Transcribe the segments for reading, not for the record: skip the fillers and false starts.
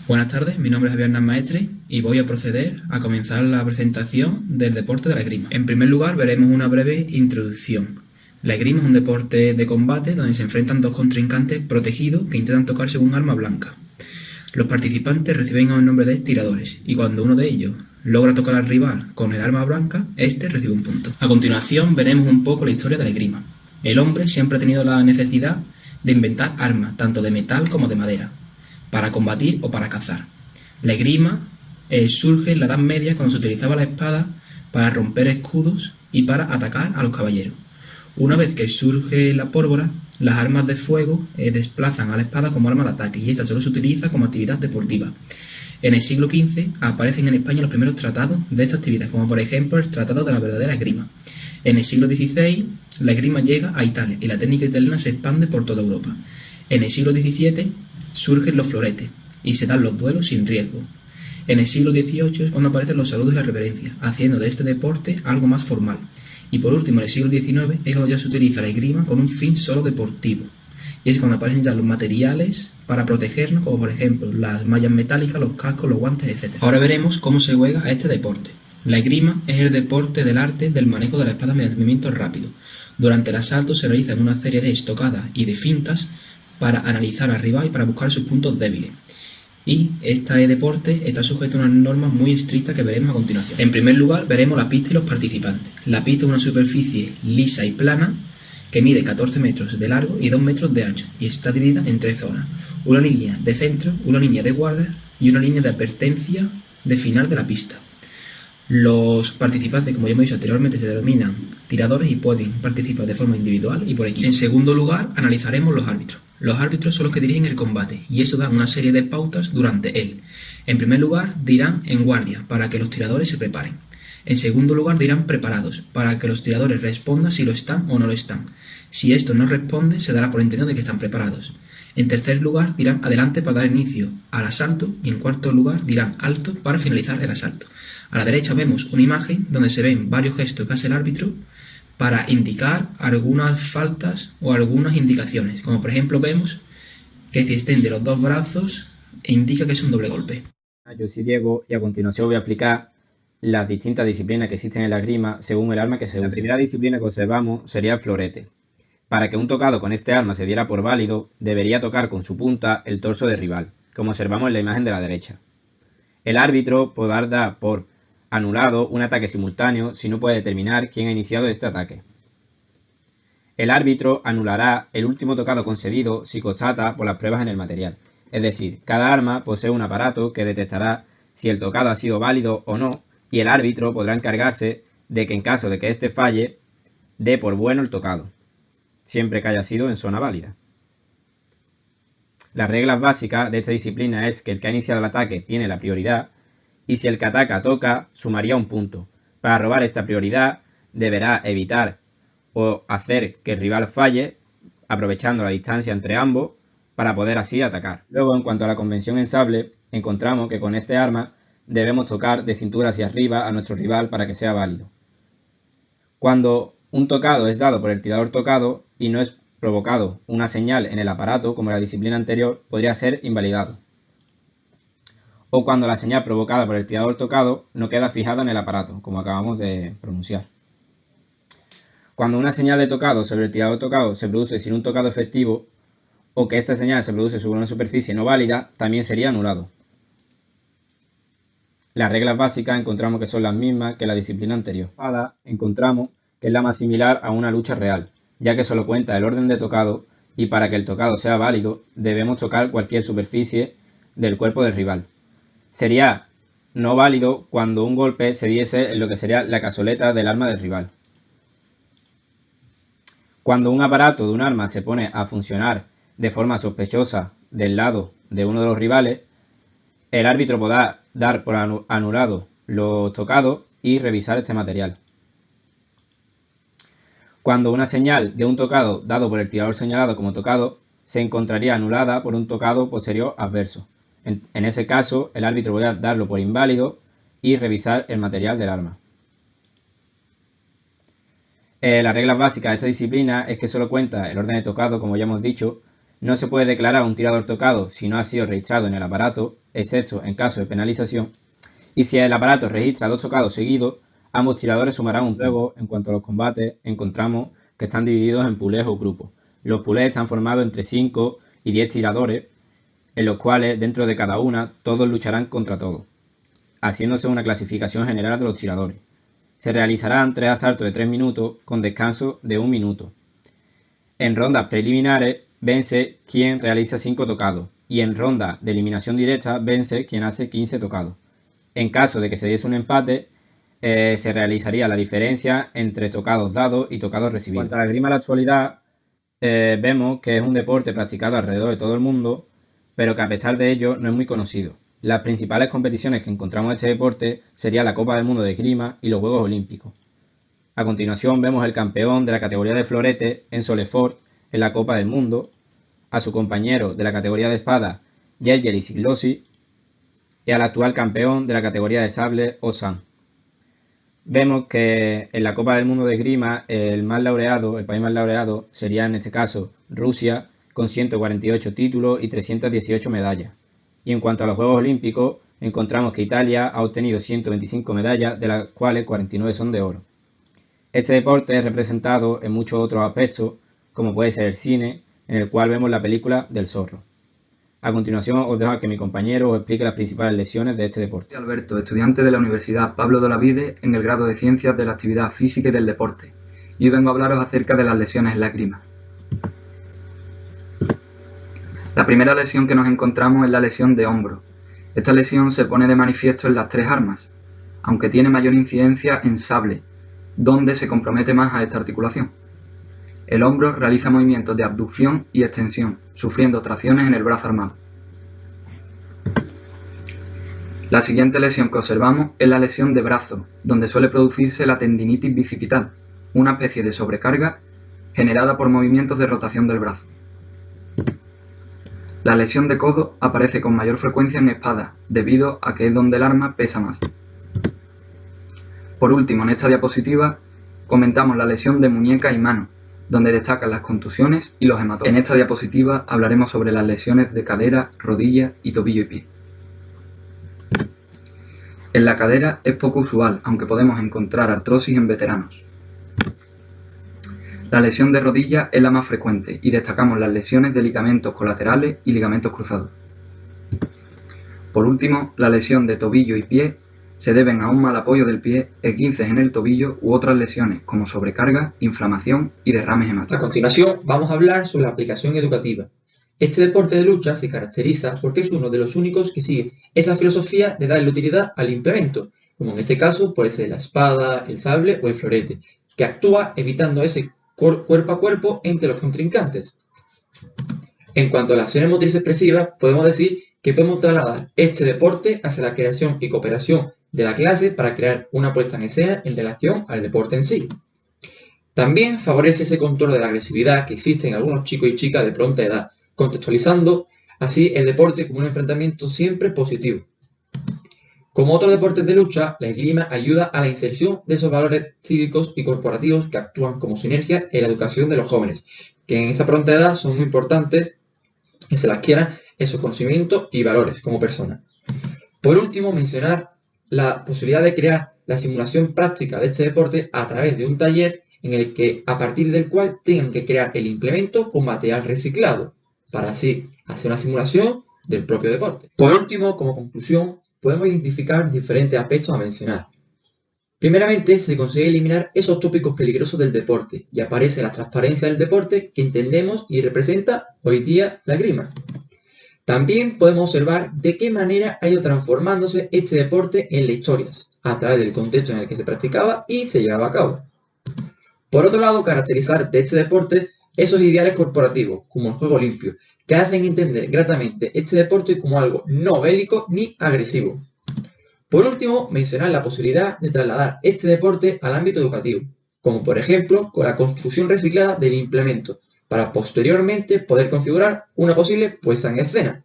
Buenas tardes, mi nombre es Javier Maestre y voy a proceder a comenzar la presentación del deporte de la esgrima. En primer lugar veremos una breve introducción. La esgrima es un deporte de combate donde se enfrentan dos contrincantes protegidos que intentan tocarse con un arma blanca. Los participantes reciben el nombre de tiradores y cuando uno de ellos logra tocar al rival con el arma blanca, este recibe un punto. A continuación veremos un poco la historia de la esgrima. El hombre siempre ha tenido la necesidad de inventar armas, tanto de metal como de madera, para combatir o para cazar. La esgrima surge en la Edad Media cuando se utilizaba la espada para romper escudos y para atacar a los caballeros. Una vez que surge la pólvora, las armas de fuego desplazan a la espada como arma de ataque y esta solo se utiliza como actividad deportiva. En el siglo XV aparecen en España los primeros tratados de esta actividad, como por ejemplo el Tratado de la Verdadera Esgrima. En el siglo XVI la esgrima llega a Italia y la técnica italiana se expande por toda Europa. En el siglo XVII surgen los floretes y se dan los duelos sin riesgo. En el siglo XVIII es cuando aparecen los saludos y la reverencia, haciendo de este deporte algo más formal. Y por último, en el siglo XIX es cuando ya se utiliza la esgrima con un fin solo deportivo. Y es cuando aparecen ya los materiales para protegernos, como por ejemplo las mallas metálicas, los cascos, los guantes, etc. Ahora veremos cómo se juega a este deporte. La esgrima es el deporte del arte del manejo de la espada mediante movimientos rápidos. Durante el asalto se realizan una serie de estocadas y de fintas para analizar al rival y para buscar sus puntos débiles. Y este deporte está sujeto a unas normas muy estrictas que veremos a continuación. En primer lugar veremos la pista y los participantes. La pista es una superficie lisa y plana que mide 14 metros de largo y 2 metros de ancho y está dividida en 3 zonas. Una línea de centro, una línea de guardia y una línea de advertencia de final de la pista. Los participantes, como ya hemos dicho anteriormente, se denominan tiradores y pueden participar de forma individual y por equipo. En segundo lugar, analizaremos los árbitros. Los árbitros son los que dirigen el combate y eso da una serie de pautas durante él. En primer lugar, dirán en guardia para que los tiradores se preparen. En segundo lugar, dirán preparados para que los tiradores respondan si lo están o no lo están. Si esto no responde, se dará por entendido de que están preparados. En tercer lugar, dirán adelante para dar inicio al asalto y en cuarto lugar, dirán alto para finalizar el asalto. A la derecha vemos una imagen donde se ven varios gestos que hace el árbitro para indicar algunas faltas o algunas indicaciones, como por ejemplo vemos que se extiende los dos brazos e indica que es un doble golpe. Yo soy Diego y a continuación voy a explicar las distintas disciplinas que existen en la esgrima según el arma que se use. La primera disciplina que observamos sería el florete. Para que un tocado con este arma se diera por válido, debería tocar con su punta el torso del rival, como observamos en la imagen de la derecha. El árbitro podrá dar por anulado un ataque simultáneo si no puede determinar quién ha iniciado este ataque. El árbitro anulará el último tocado concedido si constata por las pruebas en el material. Es decir, cada arma posee un aparato que detectará si el tocado ha sido válido o no y el árbitro podrá encargarse de que en caso de que éste falle, dé por bueno el tocado, siempre que haya sido en zona válida. Las reglas básicas de esta disciplina es que el que ha iniciado el ataque tiene la prioridad y si el que ataca toca, sumaría un punto. Para robar esta prioridad, deberá evitar o hacer que el rival falle, aprovechando la distancia entre ambos, para poder así atacar. Luego, en cuanto a la convención en sable, encontramos que con este arma debemos tocar de cintura hacia arriba a nuestro rival para que sea válido. Cuando un tocado es dado por el tirador tocado y no es provocado una señal en el aparato, como en la disciplina anterior, podría ser invalidado. O cuando la señal provocada por el tirador tocado no queda fijada en el aparato, como acabamos de pronunciar. Cuando una señal de tocado sobre el tirador tocado se produce sin un tocado efectivo, o que esta señal se produce sobre una superficie no válida, también sería anulado. Las reglas básicas encontramos que son las mismas que la disciplina anterior. La espada encontramos que es la más similar a una lucha real, ya que solo cuenta el orden de tocado y para que el tocado sea válido debemos tocar cualquier superficie del cuerpo del rival. Sería no válido cuando un golpe se diese en lo que sería la cazoleta del arma del rival. Cuando un aparato de un arma se pone a funcionar de forma sospechosa del lado de uno de los rivales, el árbitro podrá dar por anulado los tocados y revisar este material. Cuando una señal de un tocado dado por el tirador señalado como tocado se encontraría anulada por un tocado posterior adverso. En ese caso, el árbitro podrá darlo por inválido y revisar el material del arma. Las reglas básicas de esta disciplina es que solo cuenta el orden de tocado, como ya hemos dicho, No se puede declarar un tirador tocado si no ha sido registrado en el aparato, excepto en caso de penalización. Y si el aparato registra 2 tocados seguidos, ambos tiradores sumarán un juego. En cuanto a los combates, encontramos que están divididos en poolés o grupos. Los poolés están formados entre 5 y 10 tiradores, en los cuales, dentro de cada una, todos lucharán contra todos, haciéndose una clasificación general de los tiradores. Se realizarán 3 asaltos de 3 minutos con descanso de 1 minuto. En rondas preliminares vence quien realiza 5 tocados y en ronda de eliminación directa vence quien hace 15 tocados. En caso de que se diese un empate, se realizaría la diferencia entre tocados dados y tocados recibidos. En cuanto a la esgrima en la actualidad, vemos que es un deporte practicado alrededor de todo el mundo, pero que a pesar de ello no es muy conocido. Las principales competiciones que encontramos en este deporte serían la Copa del Mundo de Esgrima y los Juegos Olímpicos. A continuación vemos el campeón de la categoría de florete, Enzo Lefort, en la Copa del Mundo, a su compañero de la categoría de espada, Yergeri Siglosi, y al actual campeón de la categoría de sable, Osan. Vemos que en la Copa del Mundo de Esgrima el país más laureado sería en este caso Rusia, con 148 títulos y 318 medallas. Y en cuanto a los Juegos Olímpicos, encontramos que Italia ha obtenido 125 medallas, de las cuales 49 son de oro. Este deporte es representado en muchos otros aspectos, como puede ser el cine, en el cual vemos la película del zorro. A continuación os dejo a que mi compañero os explique las principales lesiones de este deporte. Soy Alberto, estudiante de la Universidad Pablo de Olavide en el grado de Ciencias de la Actividad Física y del Deporte, y hoy vengo a hablaros acerca de las lesiones en la esgrima. La primera lesión que nos encontramos es la lesión de hombro. Esta lesión se pone de manifiesto en las 3 armas, aunque tiene mayor incidencia en sable, donde se compromete más a esta articulación. El hombro realiza movimientos de abducción y extensión, sufriendo tracciones en el brazo armado. La siguiente lesión que observamos es la lesión de brazo, donde suele producirse la tendinitis bicipital, una especie de sobrecarga generada por movimientos de rotación del brazo. La lesión de codo aparece con mayor frecuencia en espadas, debido a que es donde el arma pesa más. Por último, en esta diapositiva comentamos la lesión de muñeca y mano, donde destacan las contusiones y los hematomas. En esta diapositiva hablaremos sobre las lesiones de cadera, rodilla y tobillo y pie. En la cadera es poco usual, aunque podemos encontrar artrosis en veteranos. La lesión de rodilla es la más frecuente y destacamos las lesiones de ligamentos colaterales y ligamentos cruzados. Por último, la lesión de tobillo y pie se deben a un mal apoyo del pie, esguinces en el tobillo u otras lesiones como sobrecarga, inflamación y derrames hematómicos. A continuación vamos a hablar sobre la aplicación educativa. Este deporte de lucha se caracteriza porque es uno de los únicos que sigue esa filosofía de darle utilidad al implemento, como en este caso puede ser la espada, el sable o el florete, que actúa evitando ese cuerpo a cuerpo entre los contrincantes. En cuanto a las acciones motrices expresivas, podemos decir que podemos trasladar este deporte hacia la creación y cooperación de la clase para crear una puesta en escena en relación al deporte en sí. También favorece ese control de la agresividad que existe en algunos chicos y chicas de pronta edad, contextualizando así el deporte como un enfrentamiento siempre positivo. Como otros deportes de lucha, la esgrima ayuda a la inserción de esos valores cívicos y corporativos que actúan como sinergia en la educación de los jóvenes, que en esa pronta edad son muy importantes que se les adquieran esos conocimientos y valores como personas. Por último, mencionar la posibilidad de crear la simulación práctica de este deporte a través de un taller en el que, a partir del cual tengan que crear el implemento con material reciclado, para así hacer una simulación del propio deporte. Por último, como conclusión, podemos identificar diferentes aspectos a mencionar. Primeramente, se consigue eliminar esos tópicos peligrosos del deporte y aparece la transparencia del deporte que entendemos y representa hoy día la esgrima. También podemos observar de qué manera ha ido transformándose este deporte en la historia, a través del contexto en el que se practicaba y se llevaba a cabo. Por otro lado, caracterizar de este deporte esos ideales corporativos, como el juego limpio, que hacen entender gratamente este deporte como algo no bélico ni agresivo. Por último, mencionar la posibilidad de trasladar este deporte al ámbito educativo, como por ejemplo con la construcción reciclada del implemento, para posteriormente poder configurar una posible puesta en escena.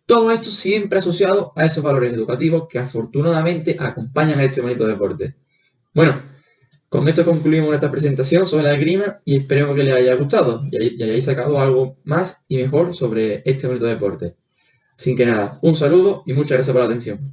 Todo esto siempre asociado a esos valores educativos que afortunadamente acompañan a este bonito deporte. Bueno, Con esto concluimos nuestra presentación sobre la esgrima y esperemos que les haya gustado y hayáis sacado algo más y mejor sobre este bonito deporte. Sin que nada, un saludo y muchas gracias por la atención.